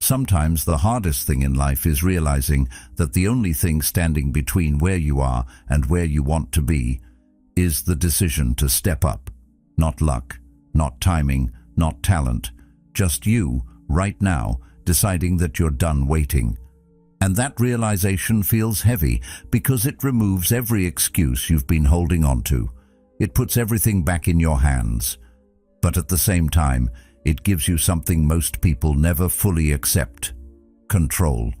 Sometimes the hardest thing in life is realizing that the only thing standing between where you are and where you want to be is the decision to step up. Not luck, not timing, not talent, just you, right now, deciding that you're done waiting. And that realization feels heavy because it removes every excuse you've been holding on to. It puts everything back in your hands. But at the same time, it gives you something most people never fully accept: control.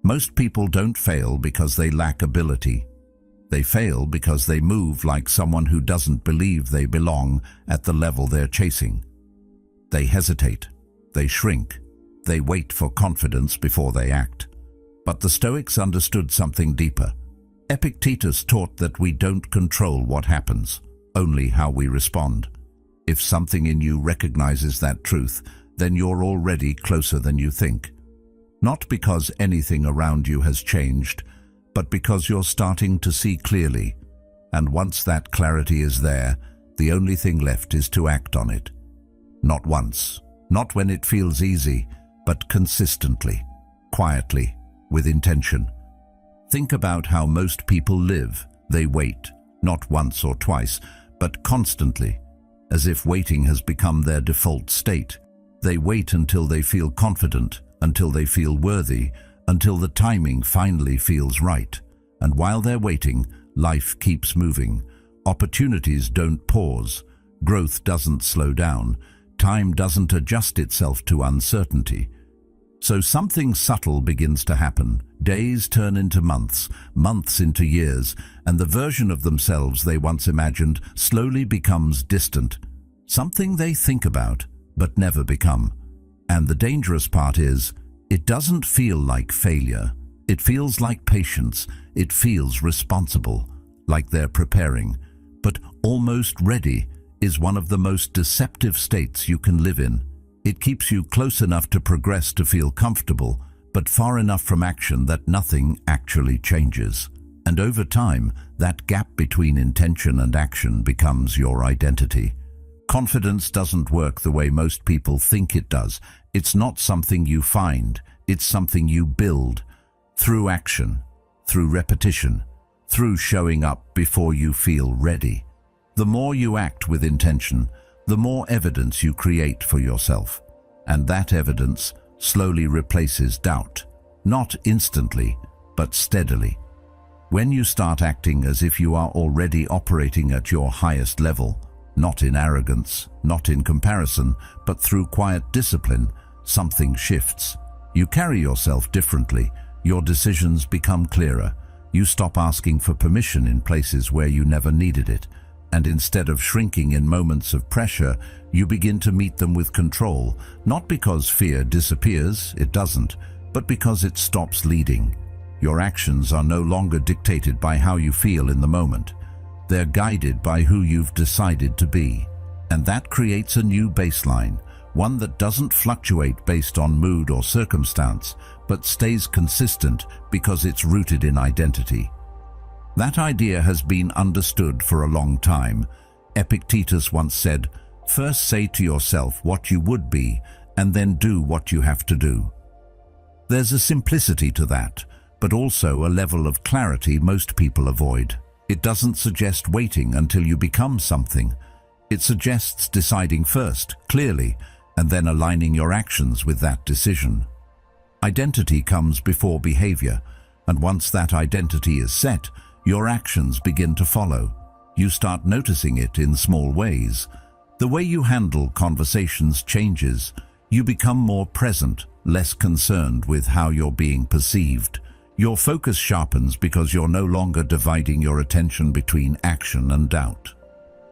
Most people don't fail because they lack ability. They fail because they move like someone who doesn't believe they belong at the level they're chasing. They hesitate, they shrink, they wait for confidence before they act. But the Stoics understood something deeper. Epictetus taught that we don't control what happens, only how we respond. If something in you recognizes that truth, then you're already closer than you think. Not because anything around you has changed, but because you're starting to see clearly. And once that clarity is there, the only thing left is to act on it. Not once, not when it feels easy, but consistently, quietly, with intention. Think about how most people live. They wait, not once or twice, but constantly, as if waiting has become their default state. They wait until they feel confident, until they feel worthy, until the timing finally feels right. And while they're waiting, life keeps moving. Opportunities don't pause. Growth doesn't slow down. Time doesn't adjust itself to uncertainty. So something subtle begins to happen. Days turn into months, months into years, and the version of themselves they once imagined slowly becomes distant. Something they think about, but never become. And the dangerous part is, it doesn't feel like failure. It feels like patience. It feels responsible, like they're preparing. But almost ready is one of the most deceptive states you can live in. It keeps you close enough to progress to feel comfortable, but far enough from action that nothing actually changes. And over time, that gap between intention and action becomes your identity. Confidence doesn't work the way most people think it does. It's not something you find, it's something you build. Through action, through repetition, through showing up before you feel ready. The more you act with intention, the more evidence you create for yourself. And that evidence slowly replaces doubt. Not instantly, but steadily. When you start acting as if you are already operating at your highest level, not in arrogance, not in comparison, but through quiet discipline, something shifts. You carry yourself differently. Your decisions become clearer. You stop asking for permission in places where you never needed it. And instead of shrinking in moments of pressure, you begin to meet them with control, not because fear disappears, it doesn't, but because it stops leading. Your actions are no longer dictated by how you feel in the moment. They're guided by who you've decided to be. And that creates a new baseline, one that doesn't fluctuate based on mood or circumstance, but stays consistent because it's rooted in identity. That idea has been understood for a long time. Epictetus once said, "First say to yourself what you would be, and then do what you have to do." There's a simplicity to that, but also a level of clarity most people avoid. It doesn't suggest waiting until you become something. It suggests deciding first, clearly, and then aligning your actions with that decision. Identity comes before behavior, and once that identity is set, your actions begin to follow. You start noticing it in small ways. The way you handle conversations changes. You become more present, less concerned with how you're being perceived. Your focus sharpens because you're no longer dividing your attention between action and doubt.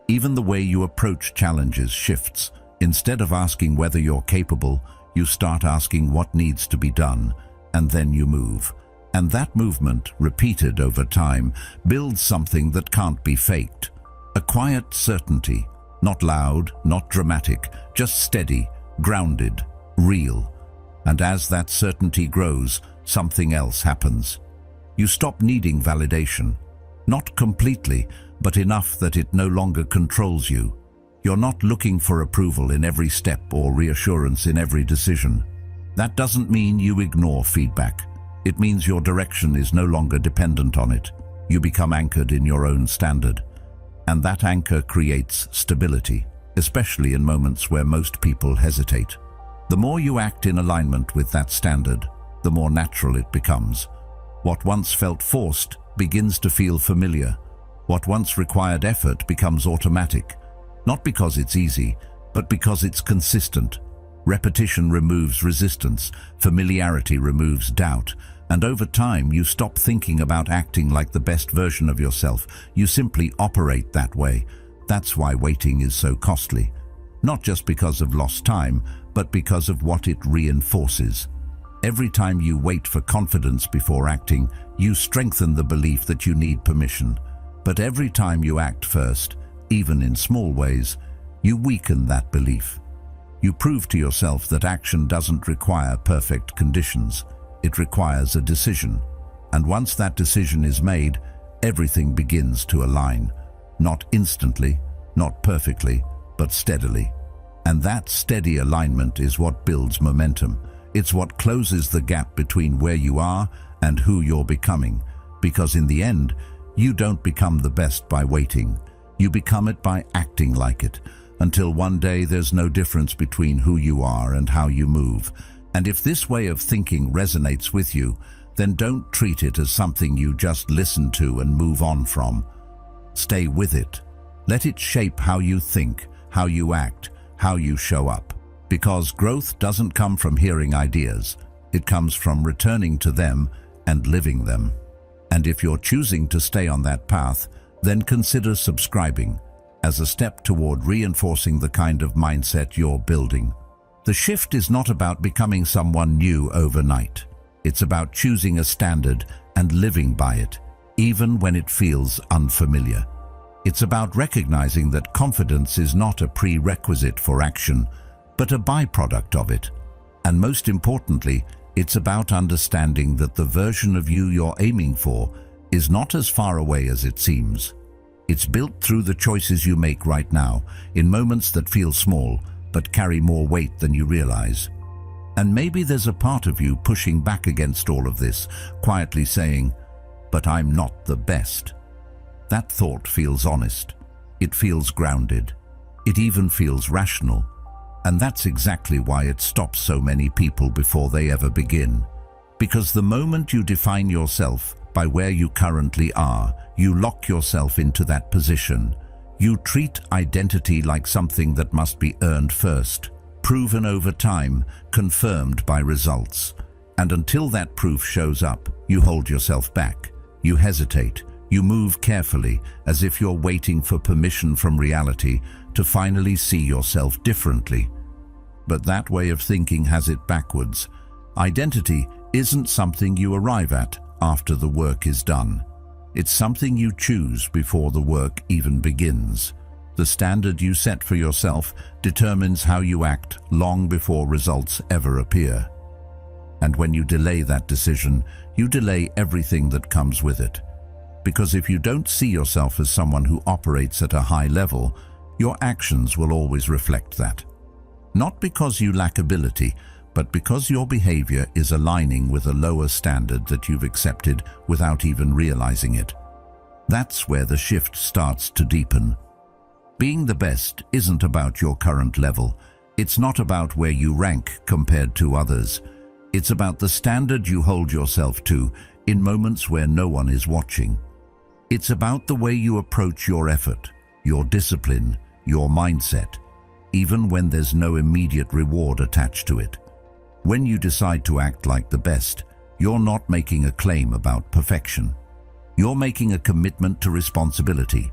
Even the way you approach challenges shifts. Instead of asking whether you're capable, you start asking what needs to be done, and then you move. And that movement, repeated over time, builds something that can't be faked. A quiet certainty, not loud, not dramatic, just steady, grounded, real. And as that certainty grows, something else happens. You stop needing validation. Not completely, but enough that it no longer controls you. You're not looking for approval in every step or reassurance in every decision. That doesn't mean you ignore feedback. It means your direction is no longer dependent on it. You become anchored in your own standard. And that anchor creates stability, especially in moments where most people hesitate. The more you act in alignment with that standard, the more natural it becomes. What once felt forced begins to feel familiar. What once required effort becomes automatic, not because it's easy, but because it's consistent. Repetition removes resistance, familiarity removes doubt, and over time you stop thinking about acting like the best version of yourself. You simply operate that way. That's why waiting is so costly. Not just because of lost time, but because of what it reinforces. Every time you wait for confidence before acting, you strengthen the belief that you need permission. But every time you act first, even in small ways, you weaken that belief. You prove to yourself that action doesn't require perfect conditions. It requires a decision. And once that decision is made, everything begins to align. Not instantly, not perfectly, but steadily. And that steady alignment is what builds momentum. It's what closes the gap between where you are and who you're becoming. Because in the end, you don't become the best by waiting. You become it by acting like it. Until one day there's no difference between who you are and how you move. And if this way of thinking resonates with you, then don't treat it as something you just listen to and move on from. Stay with it. Let it shape how you think, how you act, how you show up. Because growth doesn't come from hearing ideas. It comes from returning to them and living them. And if you're choosing to stay on that path, then consider subscribing as a step toward reinforcing the kind of mindset you're building. The shift is not about becoming someone new overnight. It's about choosing a standard and living by it, even when it feels unfamiliar. It's about recognizing that confidence is not a prerequisite for action, but a byproduct of it. And most importantly, it's about understanding that the version of you you're aiming for is not as far away as it seems. It's built through the choices you make right now, in moments that feel small, but carry more weight than you realize. And maybe there's a part of you pushing back against all of this, quietly saying, "But I'm not the best." That thought feels honest. It feels grounded. It even feels rational. And that's exactly why it stops so many people before they ever begin. Because the moment you define yourself by where you currently are, you lock yourself into that position. You treat identity like something that must be earned first, proven over time, confirmed by results. And until that proof shows up, you hold yourself back. You hesitate. You move carefully, as if you're waiting for permission from reality to finally see yourself differently. But that way of thinking has it backwards. Identity isn't something you arrive at after the work is done. It's something you choose before the work even begins. The standard you set for yourself determines how you act long before results ever appear. And when you delay that decision, you delay everything that comes with it. Because if you don't see yourself as someone who operates at a high level, your actions will always reflect that. Not because you lack ability, but because your behavior is aligning with a lower standard that you've accepted without even realizing it. That's where the shift starts to deepen. Being the best isn't about your current level. It's not about where you rank compared to others. It's about the standard you hold yourself to in moments where no one is watching. It's about the way you approach your effort, your discipline, your mindset, even when there's no immediate reward attached to it. When you decide to act like the best, you're not making a claim about perfection. You're making a commitment to responsibility.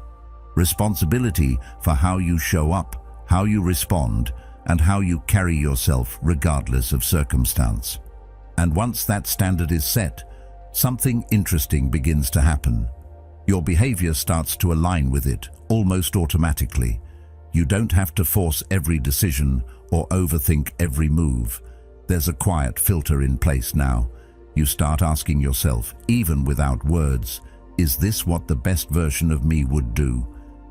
Responsibility for how you show up, how you respond, and how you carry yourself regardless of circumstance. And once that standard is set, something interesting begins to happen. Your behavior starts to align with it, almost automatically. You don't have to force every decision or overthink every move. There's a quiet filter in place now. You start asking yourself, even without words, is this what the best version of me would do?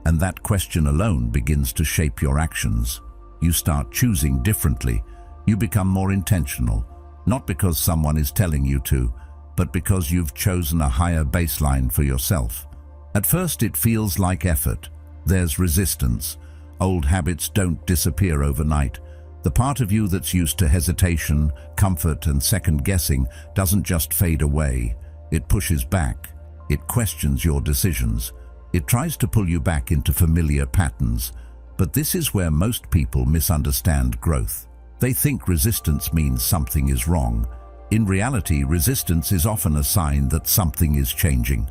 And that question alone begins to shape your actions. You start choosing differently. You become more intentional, not because someone is telling you to, but because you've chosen a higher baseline for yourself. At first it feels like effort. There's resistance. Old habits don't disappear overnight. The part of you that's used to hesitation, comfort, and second-guessing doesn't just fade away. It pushes back. It questions your decisions. It tries to pull you back into familiar patterns. But this is where most people misunderstand growth. They think resistance means something is wrong. In reality, resistance is often a sign that something is changing,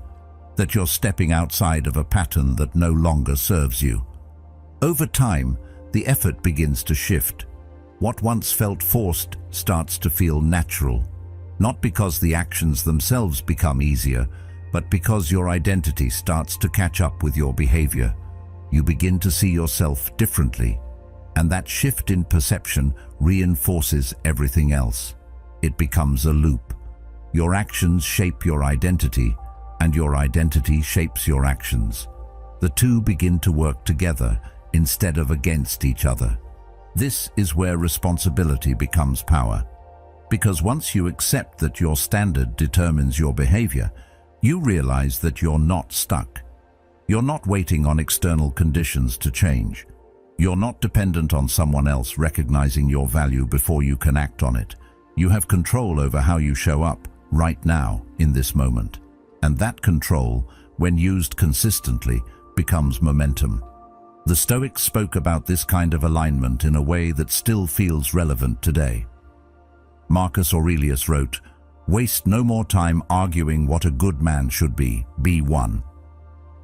that you're stepping outside of a pattern that no longer serves you. Over time, the effort begins to shift. What once felt forced starts to feel natural, not because the actions themselves become easier, but because your identity starts to catch up with your behavior. You begin to see yourself differently, and that shift in perception reinforces everything else. It becomes a loop. Your actions shape your identity, and your identity shapes your actions. The two begin to work together instead of against each other. This is where responsibility becomes power. Because once you accept that your standard determines your behavior, you realize that you're not stuck. You're not waiting on external conditions to change. You're not dependent on someone else recognizing your value before you can act on it. You have control over how you show up right now in this moment. And that control, when used consistently, becomes momentum. The Stoics spoke about this kind of alignment in a way that still feels relevant today. Marcus Aurelius wrote, "Waste no more time arguing what a good man should be one."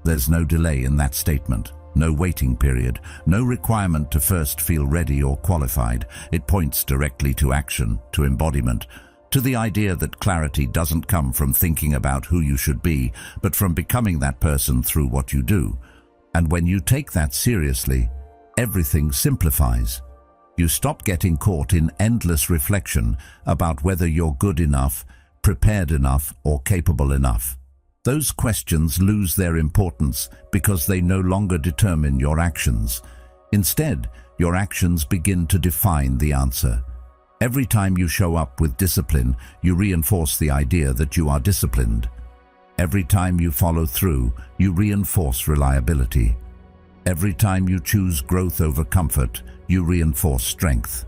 There's no delay in that statement, no waiting period, no requirement to first feel ready or qualified. It points directly to action, to embodiment, to the idea that clarity doesn't come from thinking about who you should be, but from becoming that person through what you do. And when you take that seriously, everything simplifies. You stop getting caught in endless reflection about whether you're good enough, prepared enough, or capable enough. Those questions lose their importance because they no longer determine your actions. Instead, your actions begin to define the answer. Every time you show up with discipline, you reinforce the idea that you are disciplined. Every time you follow through, you reinforce reliability. Every time you choose growth over comfort, you reinforce strength.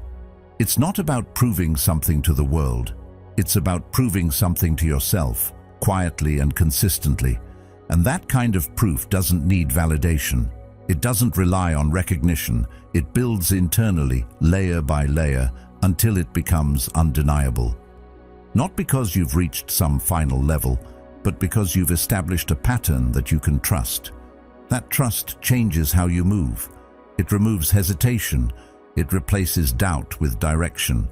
It's not about proving something to the world. It's about proving something to yourself, quietly and consistently. And that kind of proof doesn't need validation. It doesn't rely on recognition. It builds internally, layer by layer, until it becomes undeniable. Not because you've reached some final level, but because you've established a pattern that you can trust. That trust changes how you move. It removes hesitation. It replaces doubt with direction.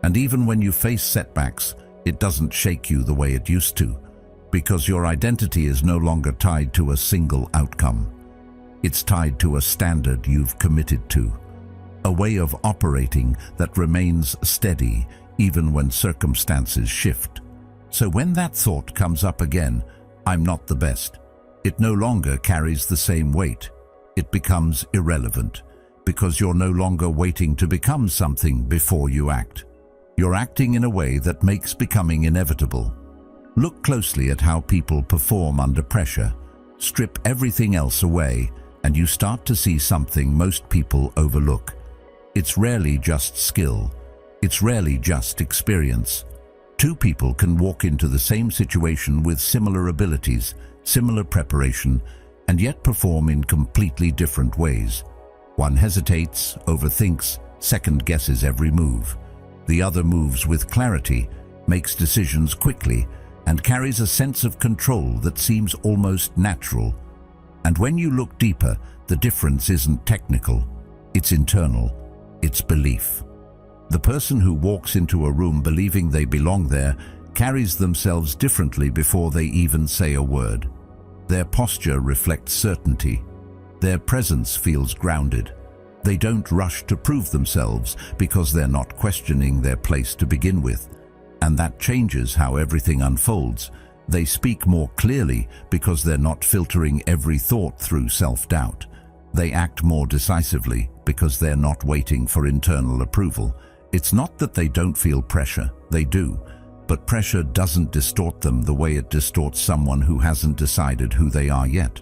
And even when you face setbacks, it doesn't shake you the way it used to, because your identity is no longer tied to a single outcome. It's tied to a standard you've committed to, a way of operating that remains steady even when circumstances shift. So when that thought comes up again, "I'm not the best," it no longer carries the same weight. It becomes irrelevant, because you're no longer waiting to become something before you act. You're acting in a way that makes becoming inevitable. Look closely at how people perform under pressure. Strip everything else away, and you start to see something most people overlook. It's rarely just skill. It's rarely just experience. Two people can walk into the same situation with similar abilities, similar preparation, and yet perform in completely different ways. One hesitates, overthinks, second-guesses every move. The other moves with clarity, makes decisions quickly, and carries a sense of control that seems almost natural. And when you look deeper, the difference isn't technical, it's internal, it's belief. The person who walks into a room believing they belong there carries themselves differently before they even say a word. Their posture reflects certainty. Their presence feels grounded. They don't rush to prove themselves because they're not questioning their place to begin with. And that changes how everything unfolds. They speak more clearly because they're not filtering every thought through self-doubt. They act more decisively because they're not waiting for internal approval. It's not that they don't feel pressure. They do, but pressure doesn't distort them the way it distorts someone who hasn't decided who they are yet.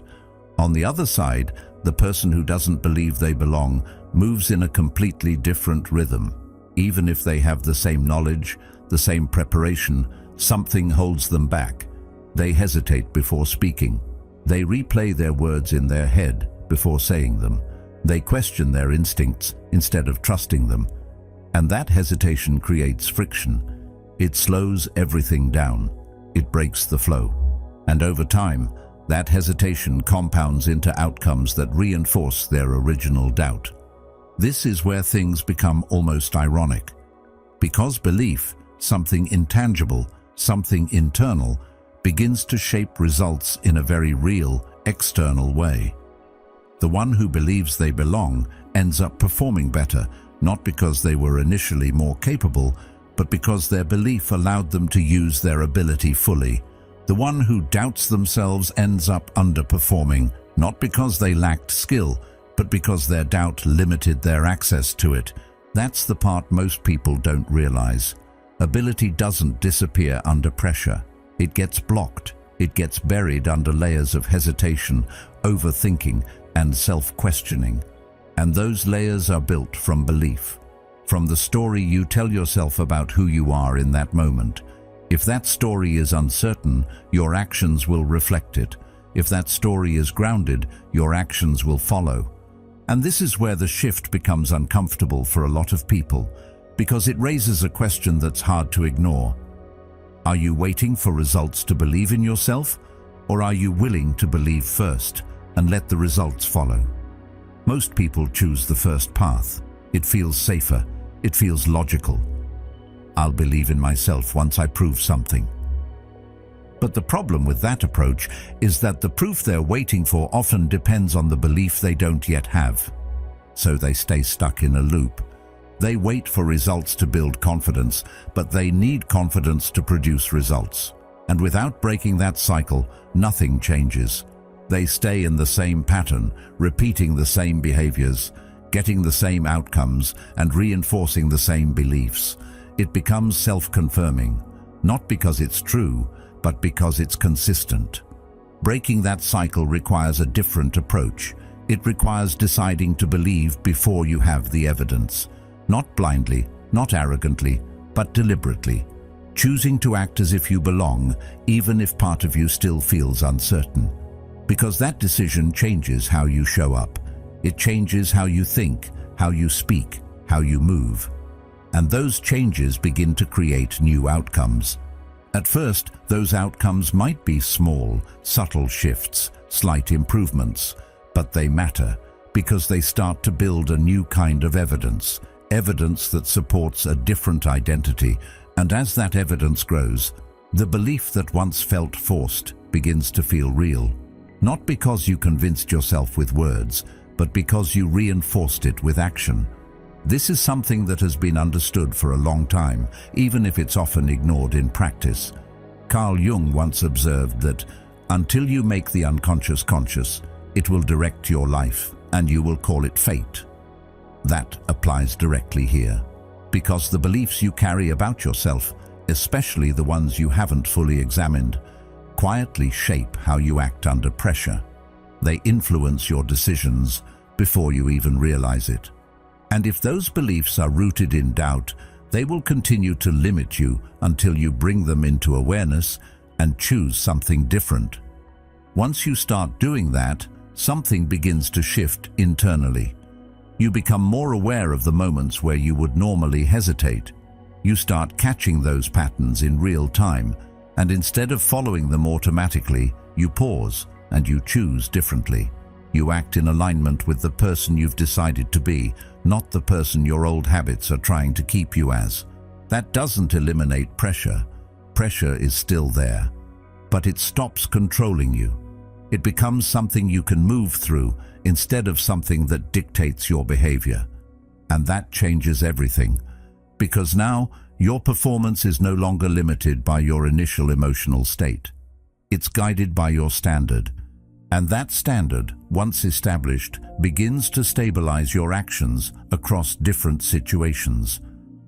On the other side, the person who doesn't believe they belong moves in a completely different rhythm. Even if they have the same knowledge, the same preparation, something holds them back. They hesitate before speaking. They replay their words in their head before saying them. They question their instincts instead of trusting them. And that hesitation creates friction. It slows everything down. It breaks the flow. And over time, that hesitation compounds into outcomes that reinforce their original doubt. This is where things become almost ironic. Because belief, something intangible, something internal, begins to shape results in a very real, external way. The one who believes they belong ends up performing better, not because they were initially more capable, but because their belief allowed them to use their ability fully. The one who doubts themselves ends up underperforming, not because they lacked skill, but because their doubt limited their access to it. That's the part most people don't realize. Ability doesn't disappear under pressure. It gets blocked. It gets buried under layers of hesitation, overthinking, and self-questioning. And those layers are built from belief, from the story you tell yourself about who you are in that moment. If that story is uncertain, your actions will reflect it. If that story is grounded, your actions will follow. And this is where the shift becomes uncomfortable for a lot of people, because it raises a question that's hard to ignore. Are you waiting for results to believe in yourself, or are you willing to believe first and let the results follow? Most people choose the first path. It feels safer. It feels logical. I'll believe in myself once I prove something. But the problem with that approach is that the proof they're waiting for often depends on the belief they don't yet have. So they stay stuck in a loop. They wait for results to build confidence, but they need confidence to produce results. And without breaking that cycle, nothing changes. They stay in the same pattern, repeating the same behaviors, getting the same outcomes, and reinforcing the same beliefs. It becomes self-confirming, not because it's true, but because it's consistent. Breaking that cycle requires a different approach. It requires deciding to believe before you have the evidence. Not blindly, not arrogantly, but deliberately. Choosing to act as if you belong, even if part of you still feels uncertain. Because that decision changes how you show up. It changes how you think, how you speak, how you move. And those changes begin to create new outcomes. At first, those outcomes might be small, subtle shifts, slight improvements, but they matter because they start to build a new kind of evidence that supports a different identity, and as that evidence grows, the belief that once felt forced begins to feel real. Not because you convinced yourself with words, but because you reinforced it with action. This is something that has been understood for a long time, even if it's often ignored in practice. Carl Jung once observed that, until you make the unconscious conscious, it will direct your life, and you will call it fate. That applies directly here, because the beliefs you carry about yourself, especially the ones you haven't fully examined, quietly shape how you act under pressure. They influence your decisions before you even realize it. And if those beliefs are rooted in doubt, they will continue to limit you until you bring them into awareness and choose something different. Once you start doing that, something begins to shift internally. You become more aware of the moments where you would normally hesitate. You start catching those patterns in real time, and instead of following them automatically, you pause and you choose differently. You act in alignment with the person you've decided to be, not the person your old habits are trying to keep you as. That doesn't eliminate pressure. Pressure is still there, but it stops controlling you. It becomes something you can move through instead of something that dictates your behavior. And that changes everything, because now your performance is no longer limited by your initial emotional state. It's guided by your standard. And that standard, once established, begins to stabilize your actions across different situations.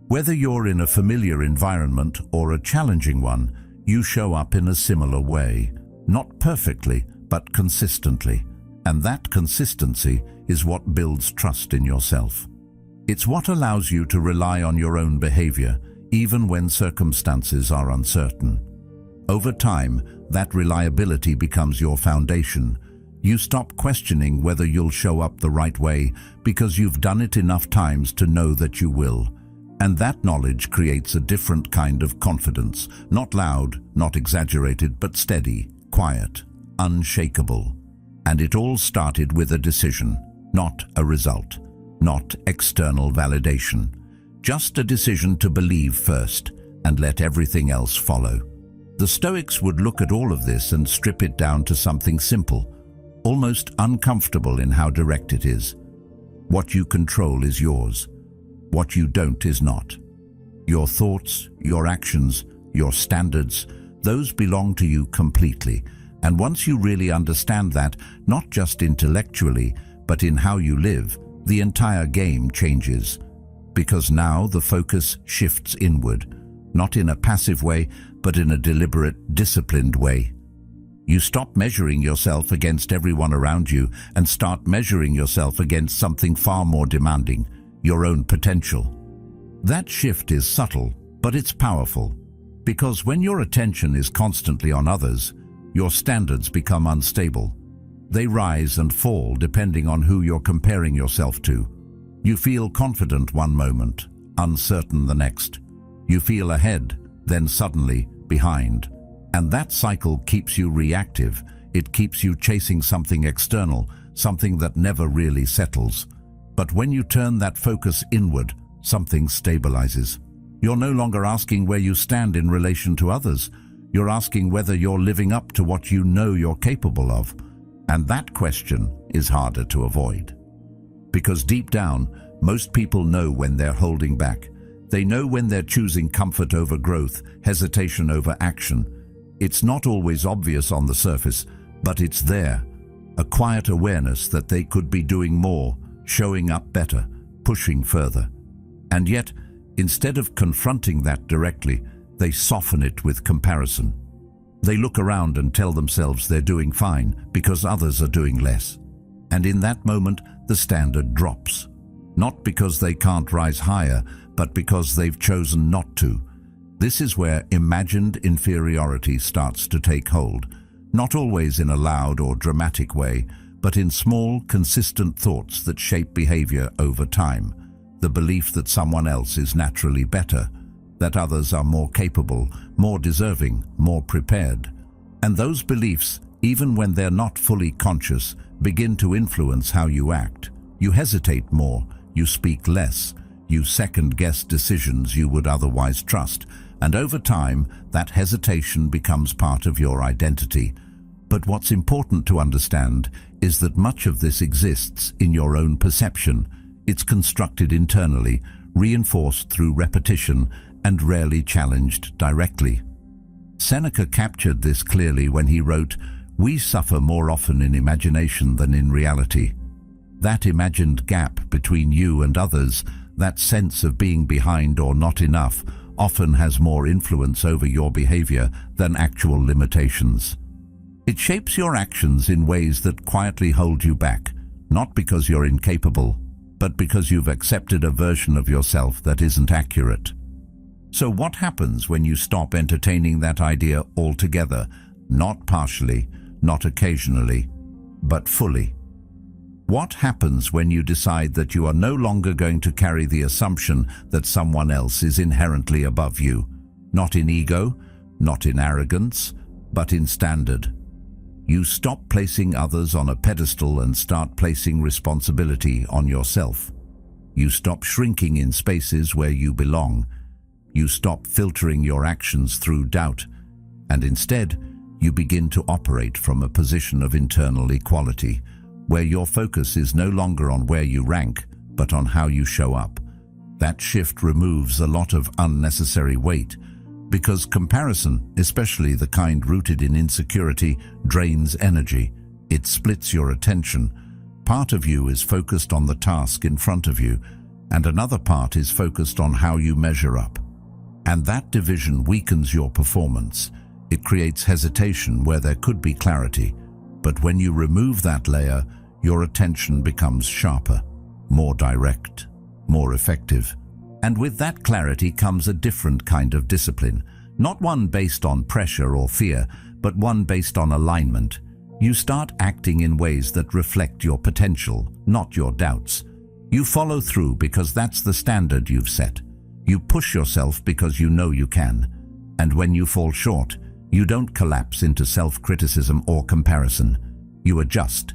Whether you're in a familiar environment or a challenging one, you show up in a similar way. Not perfectly, but consistently. And that consistency is what builds trust in yourself. It's what allows you to rely on your own behavior, even when circumstances are uncertain. Over time, that reliability becomes your foundation. You stop questioning whether you'll show up the right way because you've done it enough times to know that you will. And that knowledge creates a different kind of confidence, not loud, not exaggerated, but steady, quiet, unshakable. And it all started with a decision, not a result, not external validation. Just a decision to believe first and let everything else follow. The Stoics would look at all of this and strip it down to something simple, almost uncomfortable in how direct it is. What you control is yours. What you don't is not. Your thoughts, your actions, your standards, those belong to you completely. And once you really understand that, not just intellectually, but in how you live, the entire game changes. Because now the focus shifts inward, not in a passive way, but in a deliberate, disciplined way. You stop measuring yourself against everyone around you and start measuring yourself against something far more demanding, your own potential. That shift is subtle, but it's powerful. Because when your attention is constantly on others, your standards become unstable. They rise and fall depending on who you're comparing yourself to. You feel confident one moment, uncertain the next. You feel ahead, then suddenly behind. And that cycle keeps you reactive. It keeps you chasing something external, something that never really settles. But when you turn that focus inward, something stabilizes. You're no longer asking where you stand in relation to others. You're asking whether you're living up to what you know you're capable of. And that question is harder to avoid. Because deep down, most people know when they're holding back. They know when they're choosing comfort over growth, hesitation over action. It's not always obvious on the surface, but it's there. A quiet awareness that they could be doing more, showing up better, pushing further. And yet, instead of confronting that directly, they soften it with comparison. They look around and tell themselves they're doing fine because others are doing less. And in that moment, the standard drops. Not because they can't rise higher, but because they've chosen not to. This is where imagined inferiority starts to take hold, not always in a loud or dramatic way, but in small, consistent thoughts that shape behavior over time. The belief that someone else is naturally better, that others are more capable, more deserving, more prepared. And those beliefs, even when they're not fully conscious, begin to influence how you act. You hesitate more, you speak less, you second-guess decisions you would otherwise trust, and over time, that hesitation becomes part of your identity. But what's important to understand is that much of this exists in your own perception. It's constructed internally, reinforced through repetition, and rarely challenged directly. Seneca captured this clearly when he wrote, "We suffer more often in imagination than in reality." That imagined gap between you and others, that sense of being behind or not enough, often has more influence over your behavior than actual limitations. It shapes your actions in ways that quietly hold you back, not because you're incapable, but because you've accepted a version of yourself that isn't accurate. So what happens when you stop entertaining that idea altogether, not partially, not occasionally, but fully? What happens when you decide that you are no longer going to carry the assumption that someone else is inherently above you, not in ego, not in arrogance, but in standard? You stop placing others on a pedestal and start placing responsibility on yourself. You stop shrinking in spaces where you belong. You stop filtering your actions through doubt, and instead, you begin to operate from a position of internal equality, where your focus is no longer on where you rank, but on how you show up. That shift removes a lot of unnecessary weight, because comparison, especially the kind rooted in insecurity, drains energy. It splits your attention. Part of you is focused on the task in front of you, and another part is focused on how you measure up. And that division weakens your performance. It creates hesitation where there could be clarity. But when you remove that layer, your attention becomes sharper, more direct, more effective. And with that clarity comes a different kind of discipline, not one based on pressure or fear, but one based on alignment. You start acting in ways that reflect your potential, not your doubts. You follow through because that's the standard you've set. You push yourself because you know you can. And when you fall short, you don't collapse into self-criticism or comparison. You adjust.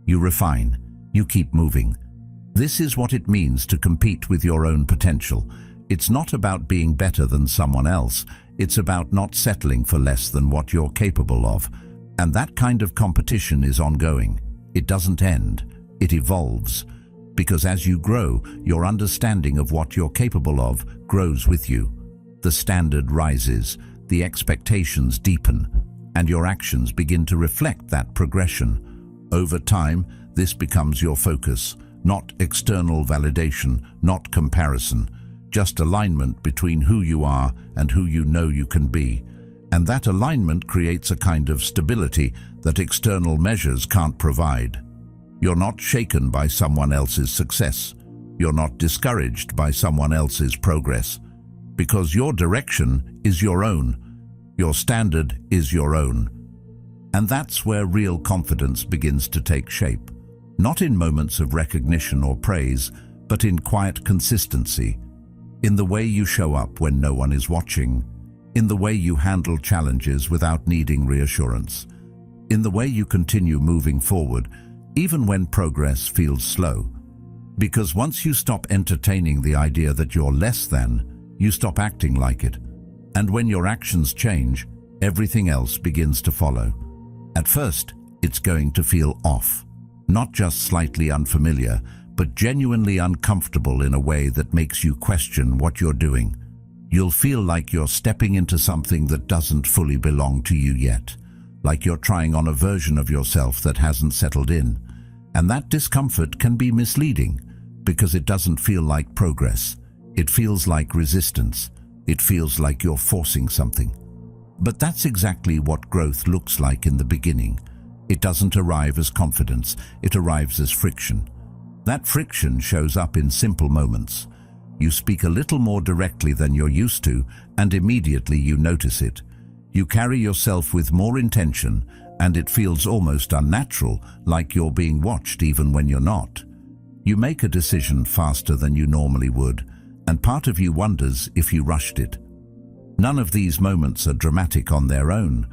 You refine. You keep moving. This is what it means to compete with your own potential. It's not about being better than someone else. It's about not settling for less than what you're capable of. And that kind of competition is ongoing. It doesn't end. It evolves. Because as you grow, your understanding of what you're capable of grows with you. The standard rises, the expectations deepen, and your actions begin to reflect that progression. Over time, this becomes your focus, not external validation, not comparison, just alignment between who you are and who you know you can be. And that alignment creates a kind of stability that external measures can't provide. You're not shaken by someone else's success. You're not discouraged by someone else's progress. Because your direction is your own. Your standard is your own. And that's where real confidence begins to take shape. Not in moments of recognition or praise, but in quiet consistency. In the way you show up when no one is watching. In the way you handle challenges without needing reassurance. In the way you continue moving forward, even when progress feels slow. Because once you stop entertaining the idea that you're less than, you stop acting like it. And when your actions change, everything else begins to follow. At first, it's going to feel off. Not just slightly unfamiliar, but genuinely uncomfortable in a way that makes you question what you're doing. You'll feel like you're stepping into something that doesn't fully belong to you yet. Like you're trying on a version of yourself that hasn't settled in. And that discomfort can be misleading because it doesn't feel like progress. It feels like resistance. It feels like you're forcing something. But that's exactly what growth looks like in the beginning. It doesn't arrive as confidence, it arrives as friction. That friction shows up in simple moments. You speak a little more directly than you're used to, and immediately you notice it. You carry yourself with more intention, and it feels almost unnatural, like you're being watched even when you're not. You make a decision faster than you normally would, and part of you wonders if you rushed it. None of these moments are dramatic on their own,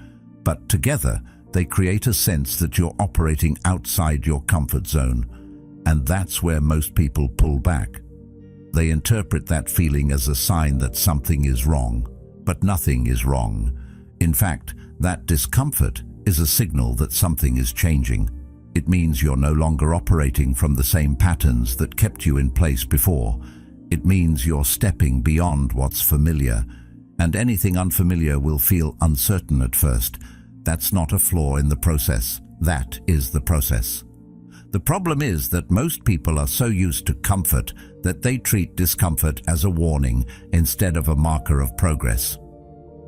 but together they create a sense that you're operating outside your comfort zone, and that's where most people pull back. They interpret that feeling as a sign that something is wrong, but nothing is wrong. In fact, that discomfort is a signal that something is changing. It means you're no longer operating from the same patterns that kept you in place before. It means you're stepping beyond what's familiar, and anything unfamiliar will feel uncertain at first. That's not a flaw in the process. That is the process. The problem is that most people are so used to comfort that they treat discomfort as a warning instead of a marker of progress.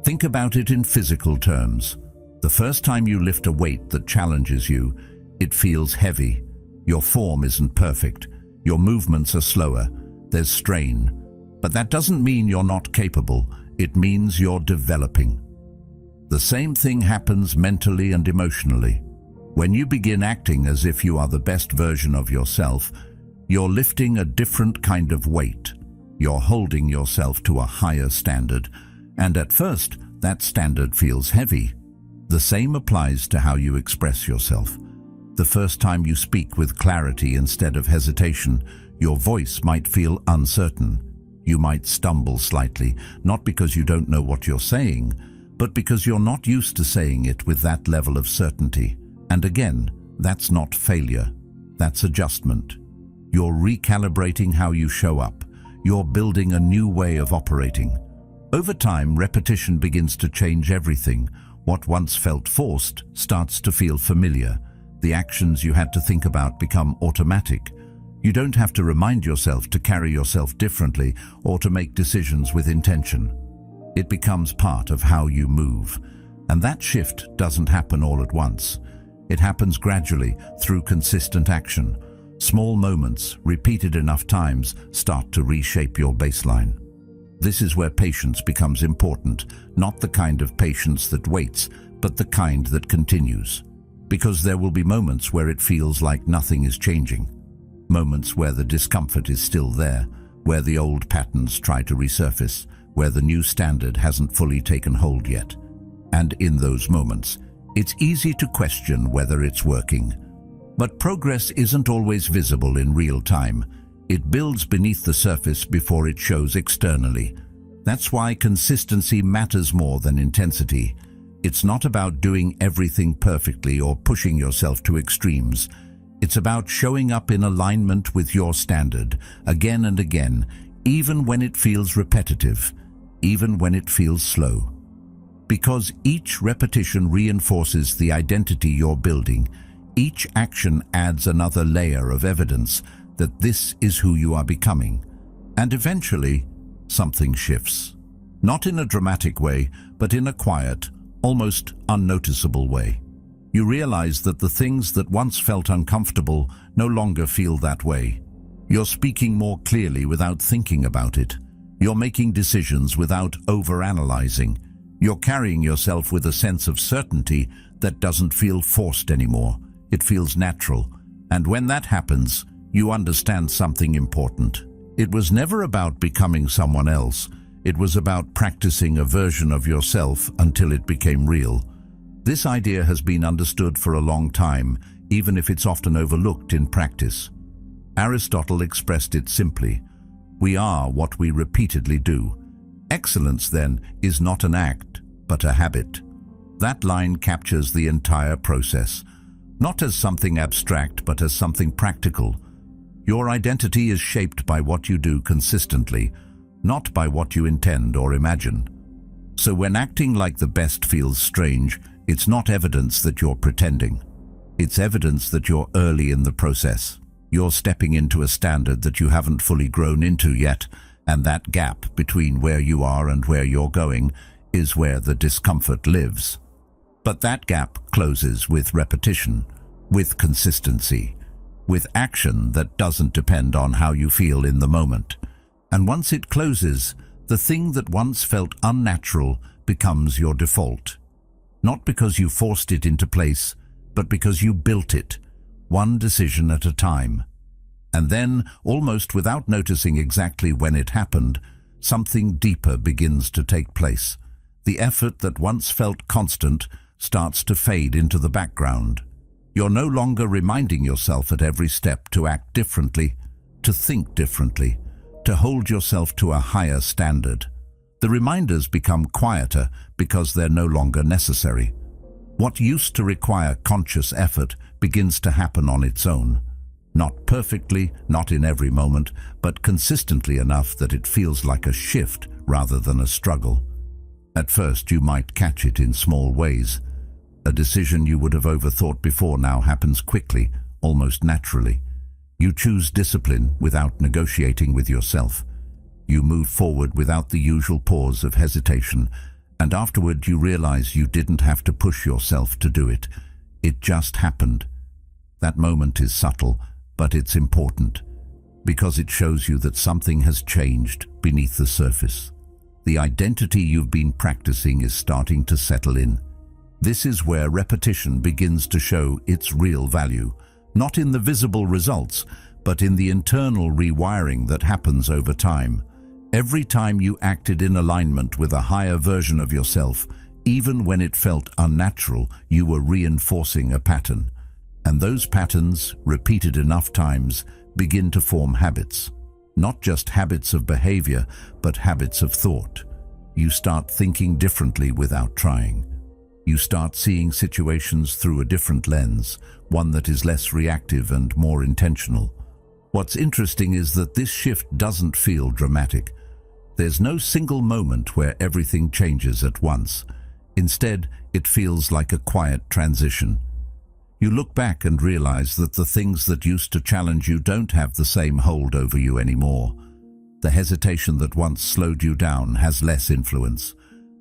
Think about it in physical terms. The first time you lift a weight that challenges you, it feels heavy. Your form isn't perfect. Your movements are slower. There's strain. But that doesn't mean you're not capable. It means you're developing. The same thing happens mentally and emotionally. When you begin acting as if you are the best version of yourself, you're lifting a different kind of weight. You're holding yourself to a higher standard. And at first, that standard feels heavy. The same applies to how you express yourself. The first time you speak with clarity instead of hesitation, your voice might feel uncertain. You might stumble slightly, not because you don't know what you're saying, but because you're not used to saying it with that level of certainty. And again, that's not failure. That's adjustment. You're recalibrating how you show up. You're building a new way of operating. Over time, repetition begins to change everything. What once felt forced starts to feel familiar. The actions you had to think about become automatic. You don't have to remind yourself to carry yourself differently or to make decisions with intention. It becomes part of how you move. And that shift doesn't happen all at once. It happens gradually through consistent action. Small moments, repeated enough times, start to reshape your baseline. This is where patience becomes important, not the kind of patience that waits, but the kind that continues. Because there will be moments where it feels like nothing is changing. Moments where the discomfort is still there, where the old patterns try to resurface, where the new standard hasn't fully taken hold yet. And in those moments, it's easy to question whether it's working. But progress isn't always visible in real time. It builds beneath the surface before it shows externally. That's why consistency matters more than intensity. It's not about doing everything perfectly or pushing yourself to extremes. It's about showing up in alignment with your standard, again and again, even when it feels repetitive, even when it feels slow. Because each repetition reinforces the identity you're building, each action adds another layer of evidence that this is who you are becoming. And eventually, something shifts. Not in a dramatic way, but in a quiet, almost unnoticeable way. You realize that the things that once felt uncomfortable no longer feel that way. You're speaking more clearly without thinking about it. You're making decisions without overanalyzing. You're carrying yourself with a sense of certainty that doesn't feel forced anymore. It feels natural. And when that happens, you understand something important. It was never about becoming someone else. It was about practicing a version of yourself until it became real. This idea has been understood for a long time, even if it's often overlooked in practice. Aristotle expressed it simply: we are what we repeatedly do. Excellence, then, is not an act, but a habit. That line captures the entire process, not as something abstract, but as something practical. Your identity is shaped by what you do consistently, not by what you intend or imagine. So when acting like the best feels strange, it's not evidence that you're pretending. It's evidence that you're early in the process. You're stepping into a standard that you haven't fully grown into yet, and that gap between where you are and where you're going is where the discomfort lives. But that gap closes with repetition, with consistency, with action that doesn't depend on how you feel in the moment. And once it closes, the thing that once felt unnatural becomes your default. Not because you forced it into place, but because you built it, one decision at a time. And then, almost without noticing exactly when it happened, something deeper begins to take place. The effort that once felt constant starts to fade into the background. You're no longer reminding yourself at every step to act differently, to think differently, to hold yourself to a higher standard. The reminders become quieter because they're no longer necessary. What used to require conscious effort begins to happen on its own. Not perfectly, not in every moment, but consistently enough that it feels like a shift rather than a struggle. At first, you might catch it in small ways. A decision you would have overthought before now happens quickly, almost naturally. You choose discipline without negotiating with yourself. You move forward without the usual pause of hesitation, and afterward you realize you didn't have to push yourself to do it. It just happened. That moment is subtle, but it's important, because it shows you that something has changed beneath the surface. The identity you've been practicing is starting to settle in. This is where repetition begins to show its real value, not in the visible results, but in the internal rewiring that happens over time. Every time you acted in alignment with a higher version of yourself, even when it felt unnatural, you were reinforcing a pattern. And those patterns, repeated enough times, begin to form habits. Not just habits of behavior, but habits of thought. You start thinking differently without trying. You start seeing situations through a different lens, one that is less reactive and more intentional. What's interesting is that this shift doesn't feel dramatic. There's no single moment where everything changes at once. Instead, it feels like a quiet transition. You look back and realize that the things that used to challenge you don't have the same hold over you anymore. The hesitation that once slowed you down has less influence.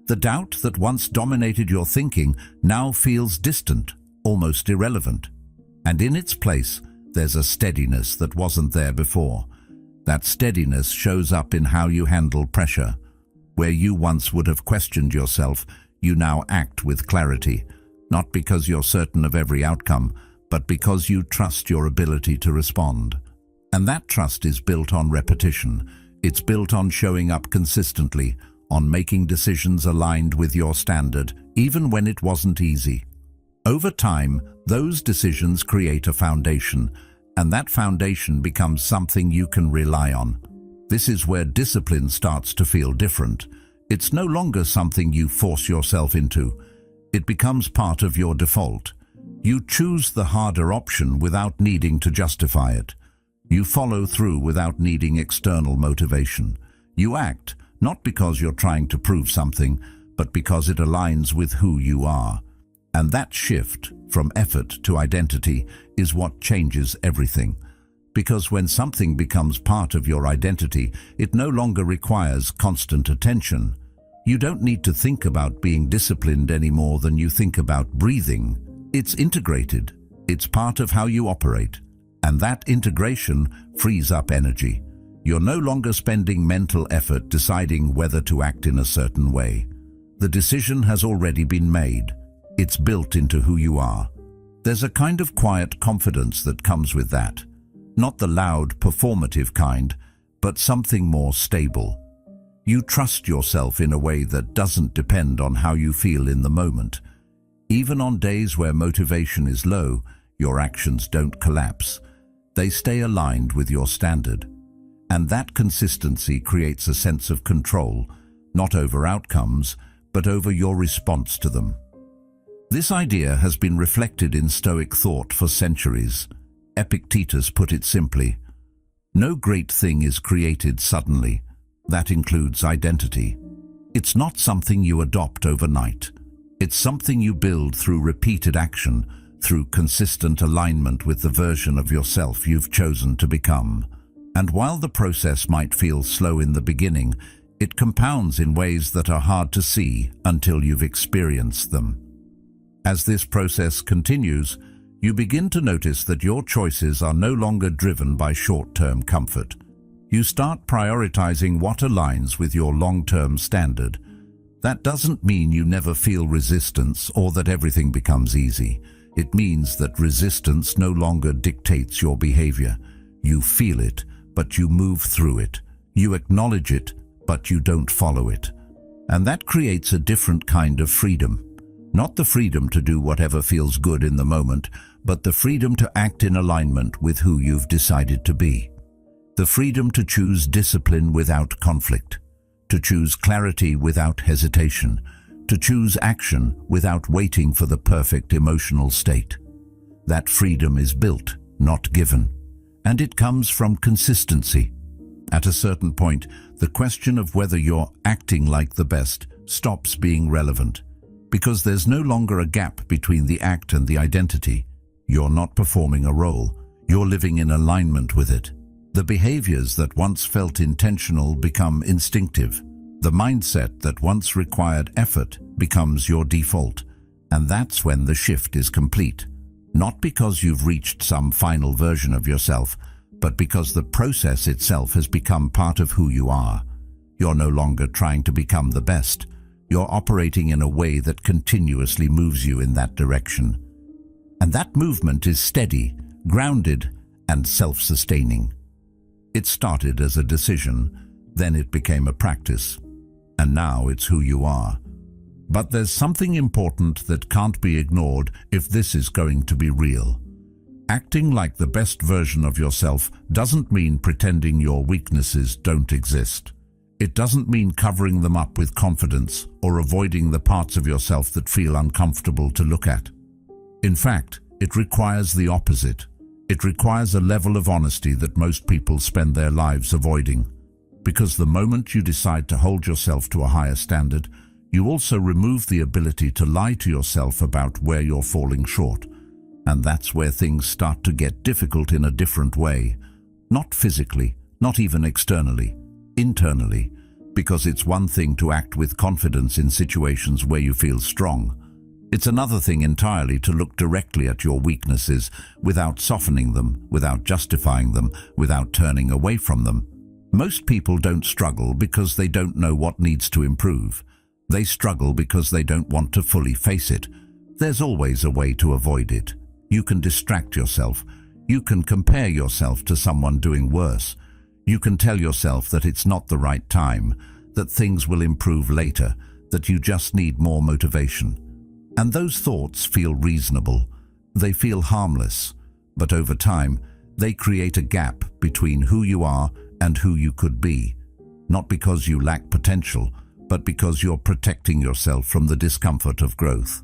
The doubt that once dominated your thinking now feels distant, almost irrelevant. And in its place, there's a steadiness that wasn't there before. That steadiness shows up in how you handle pressure. Where you once would have questioned yourself, you now act with clarity, not because you're certain of every outcome, but because you trust your ability to respond. And that trust is built on repetition. It's built on showing up consistently, on making decisions aligned with your standard, even when it wasn't easy. Over time, those decisions create a foundation, and that foundation becomes something you can rely on. This is where discipline starts to feel different. It's no longer something you force yourself into. It becomes part of your default. You choose the harder option without needing to justify it. You follow through without needing external motivation. You act, not because you're trying to prove something, but because it aligns with who you are. And that shift from effort to identity is what changes everything. Because when something becomes part of your identity, it no longer requires constant attention. You don't need to think about being disciplined any more than you think about breathing. It's integrated. It's part of how you operate. And that integration frees up energy. You're no longer spending mental effort deciding whether to act in a certain way. The decision has already been made. It's built into who you are. There's a kind of quiet confidence that comes with that. Not the loud, performative kind, but something more stable. You trust yourself in a way that doesn't depend on how you feel in the moment. Even on days where motivation is low, your actions don't collapse. They stay aligned with your standard. And that consistency creates a sense of control, not over outcomes, but over your response to them. This idea has been reflected in Stoic thought for centuries. Epictetus put it simply, "No great thing is created suddenly." That includes identity. It's not something you adopt overnight. It's something you build through repeated action, through consistent alignment with the version of yourself you've chosen to become. And while the process might feel slow in the beginning, it compounds in ways that are hard to see until you've experienced them. As this process continues, you begin to notice that your choices are no longer driven by short-term comfort. You start prioritizing what aligns with your long-term standard. That doesn't mean you never feel resistance or that everything becomes easy. It means that resistance no longer dictates your behavior. You feel it, but you move through it. You acknowledge it, but you don't follow it. And that creates a different kind of freedom. Not the freedom to do whatever feels good in the moment, but the freedom to act in alignment with who you've decided to be. The freedom to choose discipline without conflict, to choose clarity without hesitation, to choose action without waiting for the perfect emotional state. That freedom is built, not given, and it comes from consistency. At a certain point, the question of whether you're acting like the best stops being relevant, because there's no longer a gap between the act and the identity. You're not performing a role, you're living in alignment with it. The behaviors that once felt intentional become instinctive. The mindset that once required effort becomes your default. And that's when the shift is complete. Not because you've reached some final version of yourself, but because the process itself has become part of who you are. You're no longer trying to become the best. You're operating in a way that continuously moves you in that direction. And that movement is steady, grounded, and self-sustaining. It started as a decision, then it became a practice, and now it's who you are. But there's something important that can't be ignored if this is going to be real. Acting like the best version of yourself doesn't mean pretending your weaknesses don't exist. It doesn't mean covering them up with confidence or avoiding the parts of yourself that feel uncomfortable to look at. In fact, it requires the opposite. It requires a level of honesty that most people spend their lives avoiding. Because the moment you decide to hold yourself to a higher standard, you also remove the ability to lie to yourself about where you're falling short. And that's where things start to get difficult in a different way. Not physically, not even externally, internally, because it's one thing to act with confidence in situations where you feel strong. It's another thing entirely to look directly at your weaknesses without softening them, without justifying them, without turning away from them. Most people don't struggle because they don't know what needs to improve. They struggle because they don't want to fully face it. There's always a way to avoid it. You can distract yourself. You can compare yourself to someone doing worse. You can tell yourself that it's not the right time, that things will improve later, that you just need more motivation. And those thoughts feel reasonable. They feel harmless. But over time, they create a gap between who you are and who you could be. Not because you lack potential, but because you're protecting yourself from the discomfort of growth.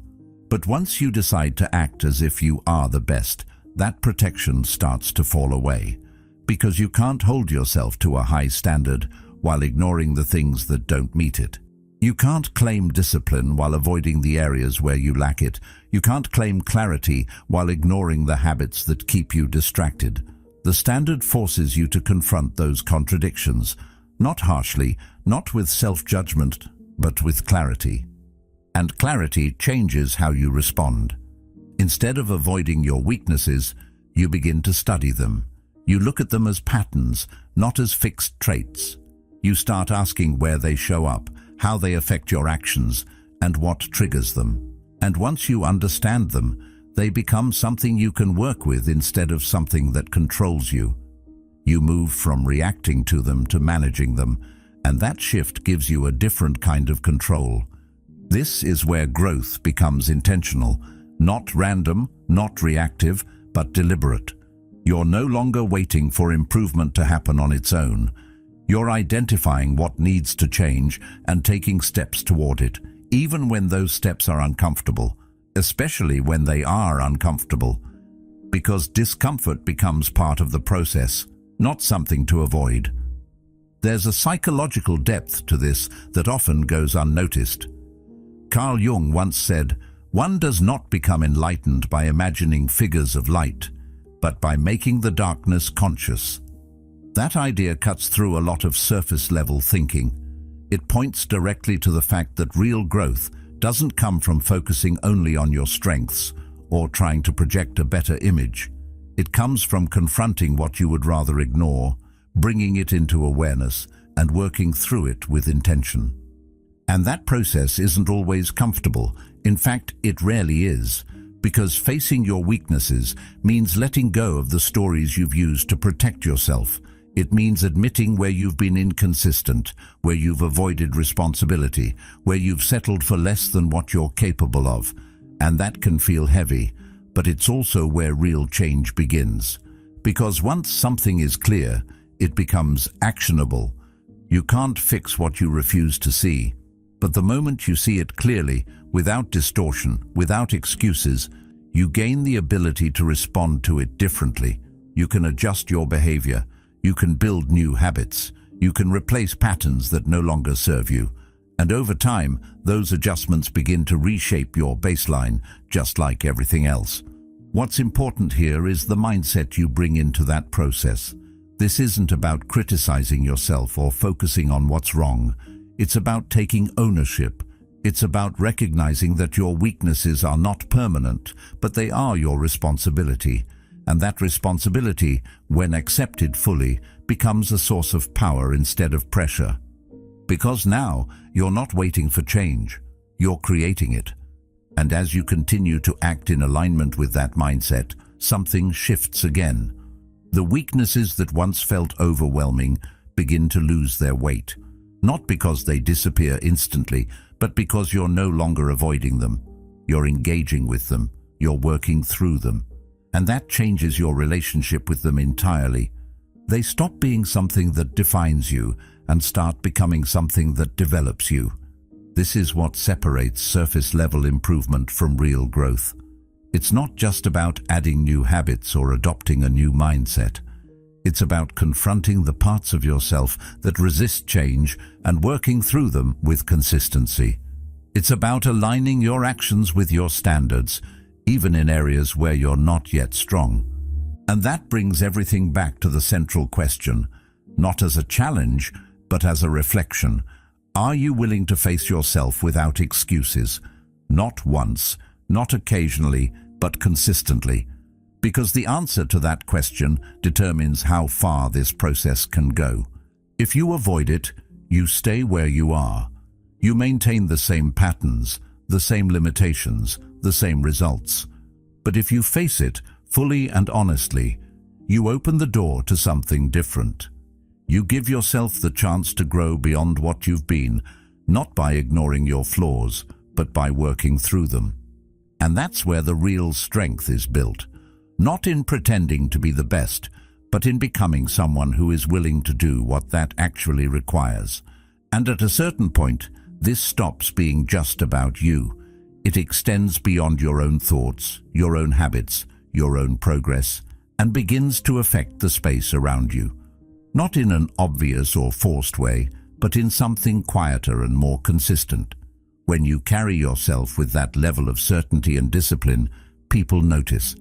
But once you decide to act as if you are the best, that protection starts to fall away. Because you can't hold yourself to a high standard while ignoring the things that don't meet it. You can't claim discipline while avoiding the areas where you lack it. You can't claim clarity while ignoring the habits that keep you distracted. The standard forces you to confront those contradictions, not harshly, not with self-judgment, but with clarity. And clarity changes how you respond. Instead of avoiding your weaknesses, you begin to study them. You look at them as patterns, not as fixed traits. You start asking where they show up, how they affect your actions, and what triggers them. And once you understand them, they become something you can work with instead of something that controls you. You move from reacting to them to managing them, and that shift gives you a different kind of control. This is where growth becomes intentional, not random, not reactive, but deliberate. You're no longer waiting for improvement to happen on its own. You're identifying what needs to change and taking steps toward it, even when those steps are uncomfortable, especially when they are uncomfortable, because discomfort becomes part of the process, not something to avoid. There's a psychological depth to this that often goes unnoticed. Carl Jung once said, "One does not become enlightened by imagining figures of light, but by making the darkness conscious." That idea cuts through a lot of surface-level thinking. It points directly to the fact that real growth doesn't come from focusing only on your strengths or trying to project a better image. It comes from confronting what you would rather ignore, bringing it into awareness, and working through it with intention. And that process isn't always comfortable. In fact, it rarely is, because facing your weaknesses means letting go of the stories you've used to protect yourself. It means admitting where you've been inconsistent, where you've avoided responsibility, where you've settled for less than what you're capable of. And that can feel heavy, but it's also where real change begins. Because once something is clear, it becomes actionable. You can't fix what you refuse to see, but the moment you see it clearly, without distortion, without excuses, you gain the ability to respond to it differently. You can adjust your behavior. You can build new habits. You can replace patterns that no longer serve you. And over time, those adjustments begin to reshape your baseline, just like everything else. What's important here is the mindset you bring into that process. This isn't about criticizing yourself or focusing on what's wrong. It's about taking ownership. It's about recognizing that your weaknesses are not permanent, but they are your responsibility. And that responsibility, when accepted fully, becomes a source of power instead of pressure. Because now, you're not waiting for change, you're creating it. And as you continue to act in alignment with that mindset, something shifts again. The weaknesses that once felt overwhelming begin to lose their weight. Not because they disappear instantly, but because you're no longer avoiding them. You're engaging with them, you're working through them. And that changes your relationship with them entirely. They stop being something that defines you and start becoming something that develops you. This is what separates surface-level improvement from real growth. It's not just about adding new habits or adopting a new mindset. It's about confronting the parts of yourself that resist change and working through them with consistency. It's about aligning your actions with your standards, even in areas where you're not yet strong. And that brings everything back to the central question, not as a challenge, but as a reflection. Are you willing to face yourself without excuses? Not once, not occasionally, but consistently. Because the answer to that question determines how far this process can go. If you avoid it, you stay where you are. You maintain the same patterns, the same limitations, the same results. But if you face it fully and honestly, you open the door to something different. You give yourself the chance to grow beyond what you've been, not by ignoring your flaws, but by working through them. And that's where the real strength is built. Not in pretending to be the best, but in becoming someone who is willing to do what that actually requires. And at a certain point, this stops being just about you. It extends beyond your own thoughts, your own habits, your own progress, and begins to affect the space around you. Not in an obvious or forced way, but in something quieter and more consistent. When you carry yourself with that level of certainty and discipline, people notice.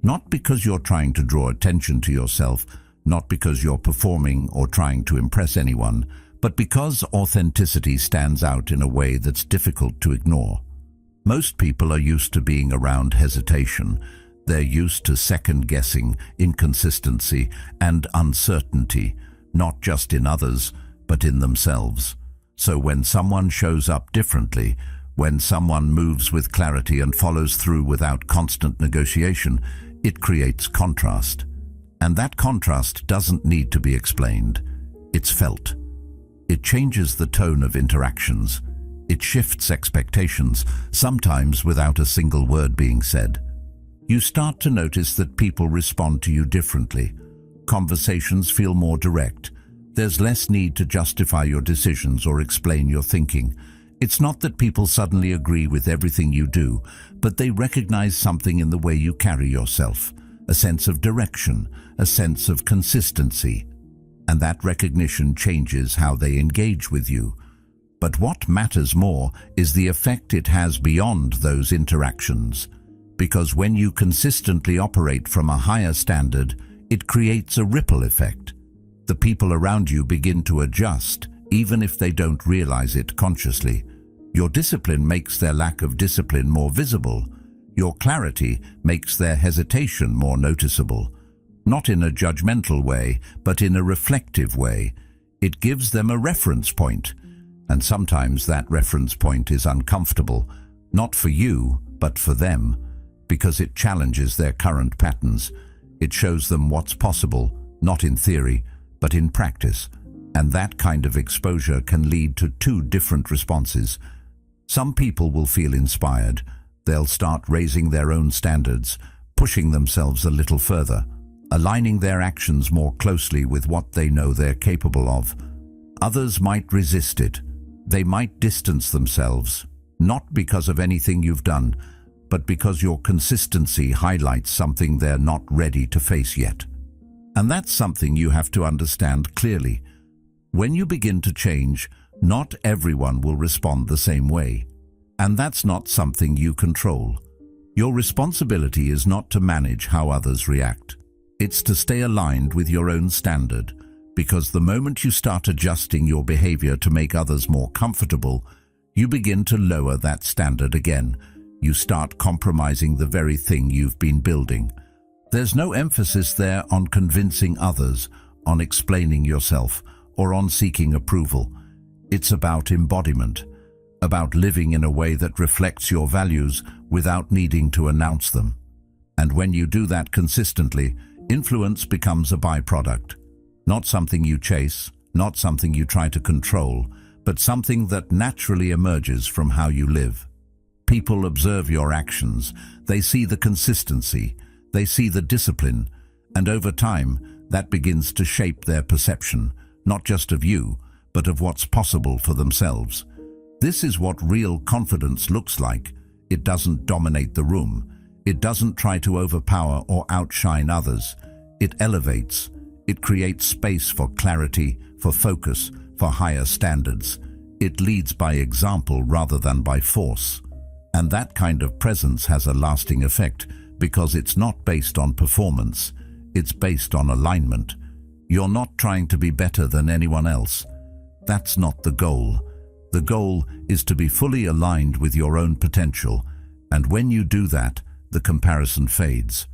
Not because you're trying to draw attention to yourself, not because you're performing or trying to impress anyone, but because authenticity stands out in a way that's difficult to ignore. Most people are used to being around hesitation. They're used to second-guessing, inconsistency, and uncertainty, not just in others, but in themselves. So when someone shows up differently, when someone moves with clarity and follows through without constant negotiation, it creates contrast. And that contrast doesn't need to be explained. It's felt. It changes the tone of interactions. It shifts expectations, sometimes without a single word being said. You start to notice that people respond to you differently. Conversations feel more direct. There's less need to justify your decisions or explain your thinking. It's not that people suddenly agree with everything you do, but they recognize something in the way you carry yourself, a sense of direction, a sense of consistency. And that recognition changes how they engage with you. But what matters more is the effect it has beyond those interactions. Because when you consistently operate from a higher standard, it creates a ripple effect. The people around you begin to adjust, even if they don't realize it consciously. Your discipline makes their lack of discipline more visible. Your clarity makes their hesitation more noticeable. Not in a judgmental way, but in a reflective way. It gives them a reference point. And sometimes that reference point is uncomfortable, not for you, but for them. Because it challenges their current patterns. It shows them what's possible, not in theory, but in practice. And that kind of exposure can lead to two different responses. Some people will feel inspired. They'll start raising their own standards, pushing themselves a little further, aligning their actions more closely with what they know they're capable of. Others might resist it. They might distance themselves, not because of anything you've done, but because your consistency highlights something they're not ready to face yet. And that's something you have to understand clearly. When you begin to change, not everyone will respond the same way. And that's not something you control. Your responsibility is not to manage how others react. It's to stay aligned with your own standard, because the moment you start adjusting your behavior to make others more comfortable, you begin to lower that standard again. You start compromising the very thing you've been building. There's no emphasis there on convincing others, on explaining yourself, or on seeking approval. It's about embodiment, about living in a way that reflects your values without needing to announce them. And when you do that consistently, influence becomes a byproduct. Not something you chase, not something you try to control, but something that naturally emerges from how you live. People observe your actions, they see the consistency, they see the discipline, and over time, that begins to shape their perception, not just of you, but of what's possible for themselves. This is what real confidence looks like. It doesn't dominate the room. It doesn't try to overpower or outshine others. It elevates. It creates space for clarity, for focus, for higher standards. It leads by example rather than by force. And that kind of presence has a lasting effect because it's not based on performance, it's based on alignment. You're not trying to be better than anyone else. That's not the goal. The goal is to be fully aligned with your own potential, and when you do that, the comparison fades.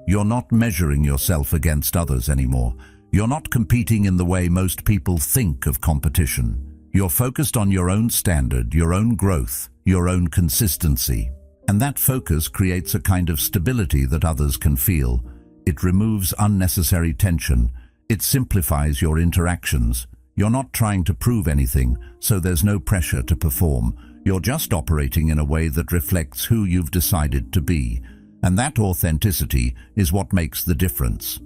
You're not measuring yourself against others anymore. You're not competing in the way most people think of competition. You're focused on your own standard, your own growth, your own consistency. And that focus creates a kind of stability that others can feel. It removes unnecessary tension. It simplifies your interactions. You're not trying to prove anything, so there's no pressure to perform. You're just operating in a way that reflects who you've decided to be. And that authenticity is what makes the difference.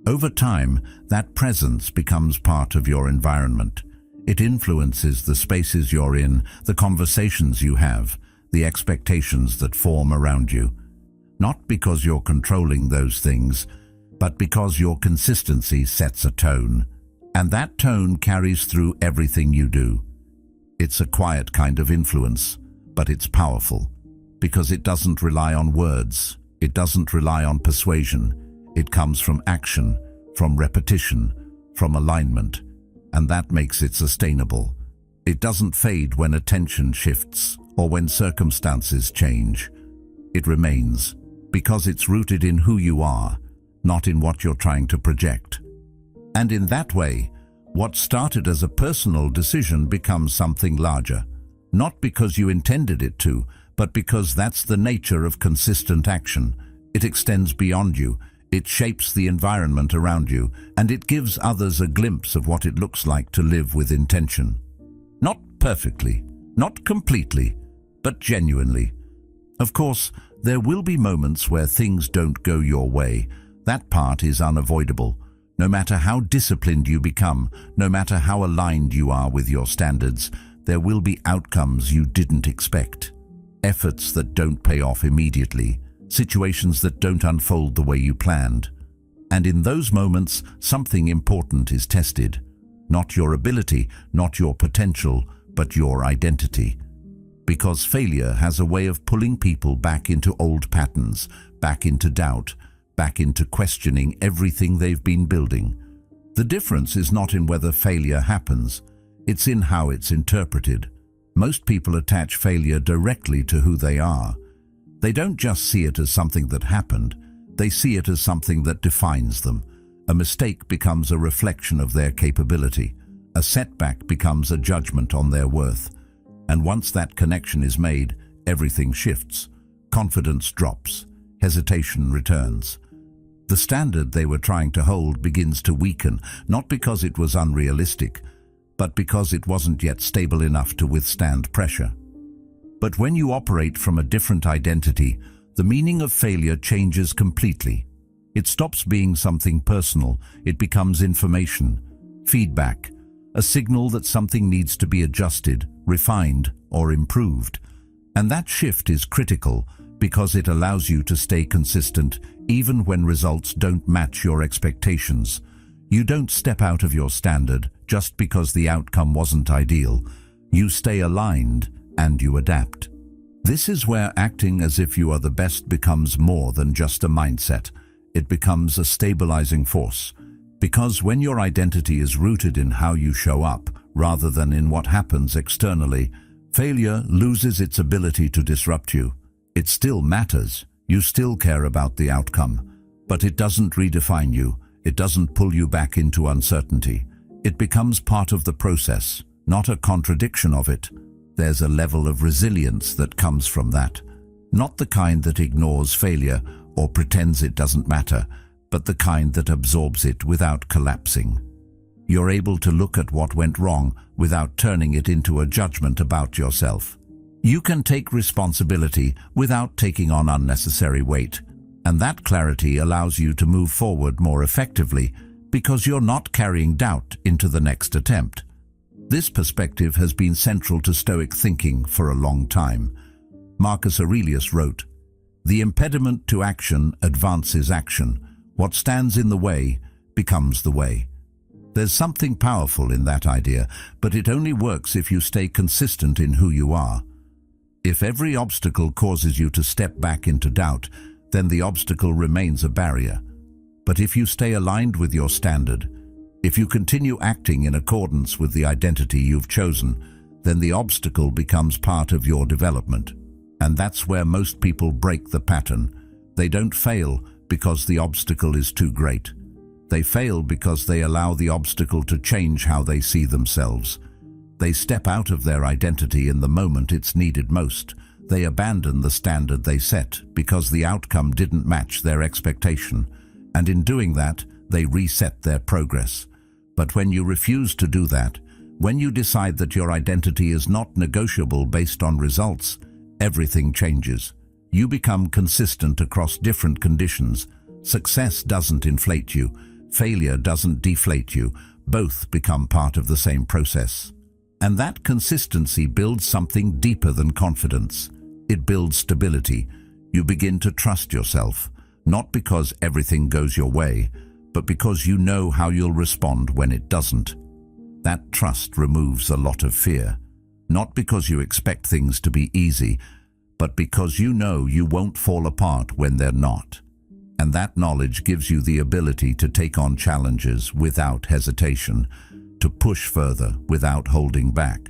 Over time, that presence becomes part of your environment. It influences the spaces you're in, the conversations you have, the expectations that form around you. Not because you're controlling those things, but because your consistency sets a tone. And that tone carries through everything you do. It's a quiet kind of influence, but it's powerful, because it doesn't rely on words. It doesn't rely on persuasion. It comes from action, from repetition, from alignment, and that makes it sustainable. It doesn't fade when attention shifts or when circumstances change. It remains, because it's rooted in who you are, not in what you're trying to project. And in that way, what started as a personal decision becomes something larger, not because you intended it to, but because that's the nature of consistent action. It extends beyond you, it shapes the environment around you, and it gives others a glimpse of what it looks like to live with intention. Not perfectly, not completely, but genuinely. Of course, there will be moments where things don't go your way. That part is unavoidable. No matter how disciplined you become, no matter how aligned you are with your standards, there will be outcomes you didn't expect. Efforts that don't pay off immediately, situations that don't unfold the way you planned. And in those moments, something important is tested. Not your ability, not your potential, but your identity. Because failure has a way of pulling people back into old patterns, back into doubt, back into questioning everything they've been building. The difference is not in whether failure happens, it's in how it's interpreted. Most people attach failure directly to who they are. They don't just see it as something that happened, they see it as something that defines them. A mistake becomes a reflection of their capability. A setback becomes a judgment on their worth. And once that connection is made, everything shifts. Confidence drops. Hesitation returns. The standard they were trying to hold begins to weaken, not because it was unrealistic, but because it wasn't yet stable enough to withstand pressure. But when you operate from a different identity, the meaning of failure changes completely. It stops being something personal. It becomes information, feedback, a signal that something needs to be adjusted, refined, or improved. And that shift is critical because it allows you to stay consistent even when results don't match your expectations. You don't step out of your standard just because the outcome wasn't ideal. You stay aligned and you adapt. This is where acting as if you are the best becomes more than just a mindset. It becomes a stabilizing force. Because when your identity is rooted in how you show up, rather than in what happens externally, failure loses its ability to disrupt you. It still matters. You still care about the outcome. But it doesn't redefine you. It doesn't pull you back into uncertainty. It becomes part of the process, not a contradiction of it. There's a level of resilience that comes from that. Not the kind that ignores failure or pretends it doesn't matter, but the kind that absorbs it without collapsing. You're able to look at what went wrong without turning it into a judgment about yourself. You can take responsibility without taking on unnecessary weight, and that clarity allows you to move forward more effectively because you're not carrying doubt into the next attempt. This perspective has been central to Stoic thinking for a long time. Marcus Aurelius wrote, "The impediment to action advances action. What stands in the way becomes the way." There's something powerful in that idea, but it only works if you stay consistent in who you are. If every obstacle causes you to step back into doubt, then the obstacle remains a barrier. But if you stay aligned with your standard, if you continue acting in accordance with the identity you've chosen, then the obstacle becomes part of your development. And that's where most people break the pattern. They don't fail because the obstacle is too great. They fail because they allow the obstacle to change how they see themselves. They step out of their identity in the moment it's needed most. They abandon the standard they set because the outcome didn't match their expectation. And in doing that, they reset their progress. But when you refuse to do that, when you decide that your identity is not negotiable based on results, everything changes. You become consistent across different conditions. Success doesn't inflate you. Failure doesn't deflate you. Both become part of the same process. And that consistency builds something deeper than confidence. It builds stability. You begin to trust yourself, not because everything goes your way, but because you know how you'll respond when it doesn't. That trust removes a lot of fear, not because you expect things to be easy, but because you know you won't fall apart when they're not. And that knowledge gives you the ability to take on challenges without hesitation, to push further without holding back.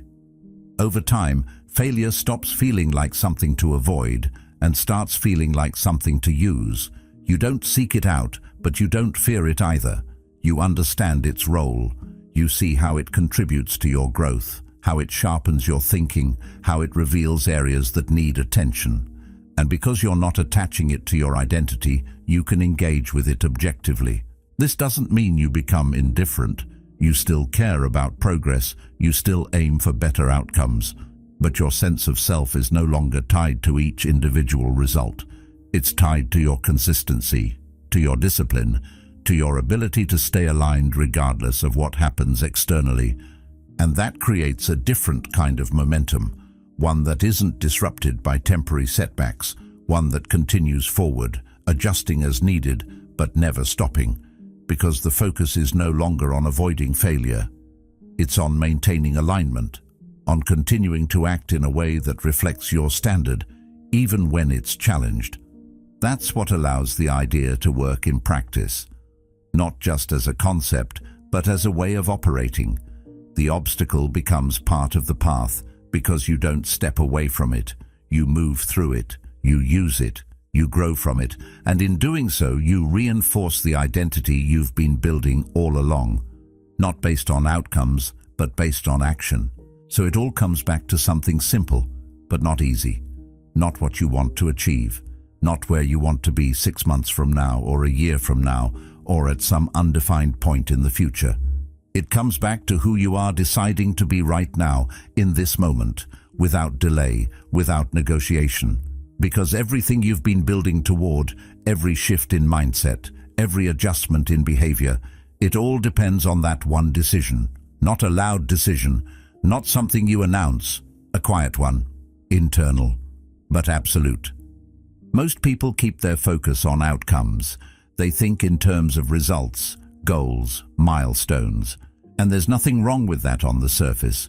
Over time, failure stops feeling like something to avoid and starts feeling like something to use. You don't seek it out, but you don't fear it either. You understand its role. You see how it contributes to your growth, how it sharpens your thinking, how it reveals areas that need attention. And because you're not attaching it to your identity, you can engage with it objectively. This doesn't mean you become indifferent. You still care about progress, you still aim for better outcomes, but your sense of self is no longer tied to each individual result. It's tied to your consistency, to your discipline, to your ability to stay aligned regardless of what happens externally. And that creates a different kind of momentum, one that isn't disrupted by temporary setbacks, one that continues forward, adjusting as needed, but never stopping. Because the focus is no longer on avoiding failure. It's on maintaining alignment, on continuing to act in a way that reflects your standard, even when it's challenged. That's what allows the idea to work in practice, not just as a concept, but as a way of operating. The obstacle becomes part of the path because you don't step away from it. You move through it, you use it, you grow from it, and in doing so, you reinforce the identity you've been building all along, not based on outcomes, but based on action. So it all comes back to something simple, but not easy, not what you want to achieve, not where you want to be 6 months from now, or a year from now, or at some undefined point in the future. It comes back to who you are deciding to be right now, in this moment, without delay, without negotiation. Because everything you've been building toward, every shift in mindset, every adjustment in behavior, it all depends on that one decision. Not a loud decision, not something you announce, a quiet one, internal, but absolute. Most people keep their focus on outcomes. They think in terms of results, goals, milestones, and there's nothing wrong with that on the surface.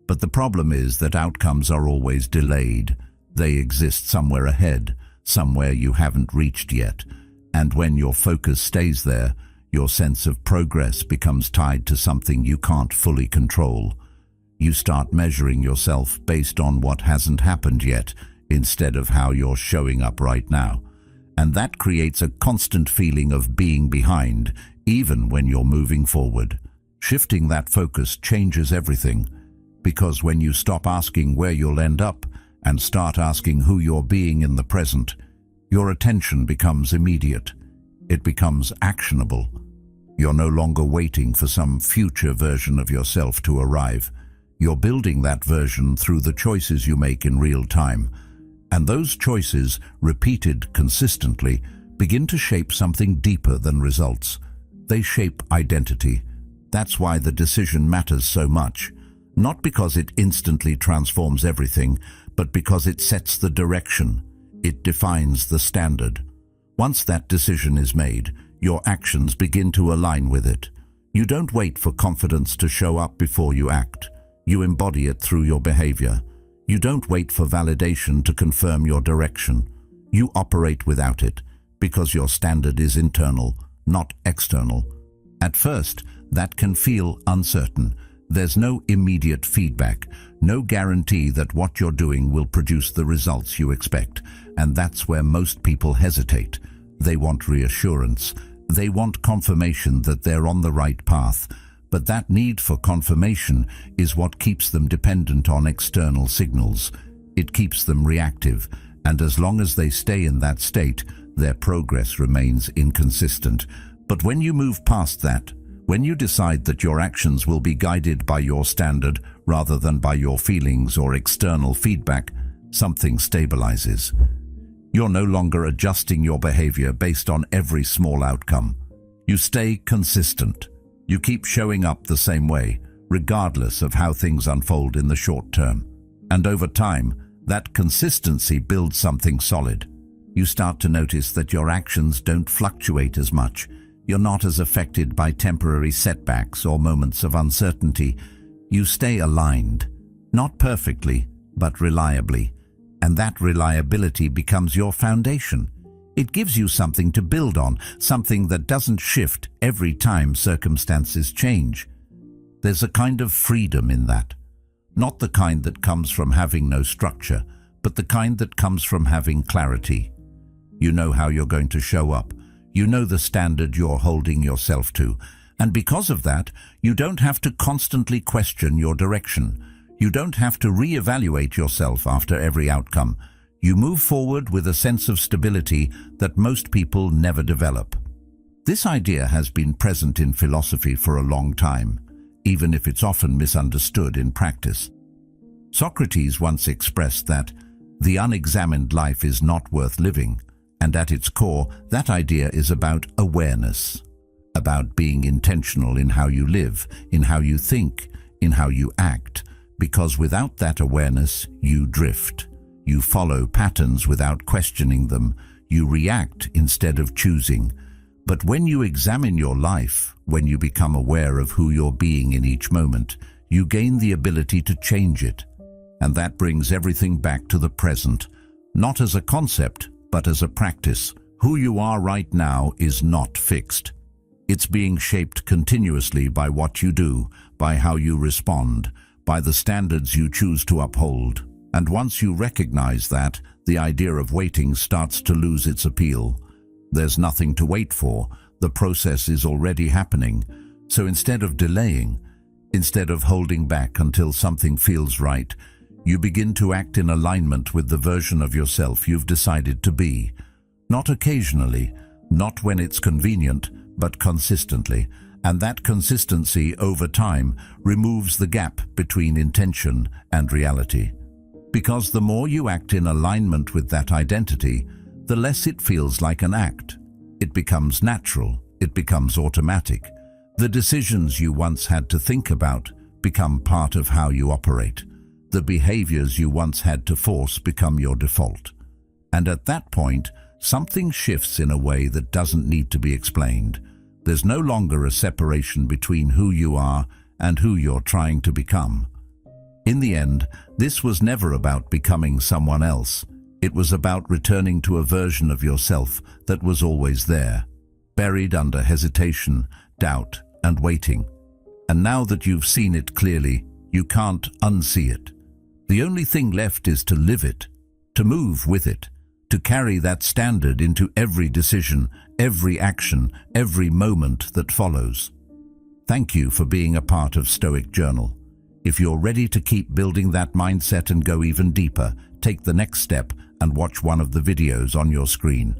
But the problem is that outcomes are always delayed. They exist somewhere ahead, somewhere you haven't reached yet. And when your focus stays there, your sense of progress becomes tied to something you can't fully control. You start measuring yourself based on what hasn't happened yet, instead of how you're showing up right now. And that creates a constant feeling of being behind, even when you're moving forward. Shifting that focus changes everything, because when you stop asking where you'll end up, and start asking who you're being in the present, your attention becomes immediate. It becomes actionable. You're no longer waiting for some future version of yourself to arrive. You're building that version through the choices you make in real time. And those choices, repeated consistently, begin to shape something deeper than results. They shape identity. That's why the decision matters so much. Not because it instantly transforms everything, but because it sets the direction. It defines the standard. Once that decision is made, your actions begin to align with it. You don't wait for confidence to show up before you act. You embody it through your behavior. You don't wait for validation to confirm your direction. You operate without it, because your standard is internal, not external. At first, that can feel uncertain. There's no immediate feedback, no guarantee that what you're doing will produce the results you expect, and that's where most people hesitate. They want reassurance. They want confirmation that they're on the right path, but that need for confirmation is what keeps them dependent on external signals. It keeps them reactive, and as long as they stay in that state, their progress remains inconsistent. But when you move past that, when you decide that your actions will be guided by your standard rather than by your feelings or external feedback, something stabilizes. You're no longer adjusting your behavior based on every small outcome. You stay consistent. You keep showing up the same way, regardless of how things unfold in the short term. And over time, that consistency builds something solid. You start to notice that your actions don't fluctuate as much. You're not as affected by temporary setbacks or moments of uncertainty. You stay aligned, not perfectly, but reliably. And that reliability becomes your foundation. It gives you something to build on, something that doesn't shift every time circumstances change. There's a kind of freedom in that. Not the kind that comes from having no structure, but the kind that comes from having clarity. You know how you're going to show up. You know the standard you're holding yourself to. And because of that, you don't have to constantly question your direction. You don't have to reevaluate yourself after every outcome. You move forward with a sense of stability that most people never develop. This idea has been present in philosophy for a long time, even if it's often misunderstood in practice. Socrates once expressed that the unexamined life is not worth living, and at its core, that idea is about awareness, about being intentional in how you live, in how you think, in how you act, because without that awareness, you drift. You follow patterns without questioning them. You react instead of choosing. But when you examine your life, when you become aware of who you're being in each moment, you gain the ability to change it. And that brings everything back to the present, not as a concept, but as a practice. Who you are right now is not fixed. It's being shaped continuously by what you do, by how you respond, by the standards you choose to uphold. And once you recognize that, the idea of waiting starts to lose its appeal. There's nothing to wait for. The process is already happening. So instead of delaying, instead of holding back until something feels right, you begin to act in alignment with the version of yourself you've decided to be. Not occasionally, not when it's convenient, but consistently. And that consistency over time removes the gap between intention and reality. Because the more you act in alignment with that identity, the less it feels like an act. It becomes natural. It becomes automatic. The decisions you once had to think about become part of how you operate. The behaviors you once had to force become your default. And at that point, something shifts in a way that doesn't need to be explained. There's no longer a separation between who you are and who you're trying to become. In the end, this was never about becoming someone else. It was about returning to a version of yourself that was always there, buried under hesitation, doubt, and waiting. And now that you've seen it clearly, you can't unsee it. The only thing left is to live it, to move with it, to carry that standard into every decision, every action, every moment that follows. Thank you for being a part of Stoic Journal. If you're ready to keep building that mindset and go even deeper, take the next step and watch one of the videos on your screen.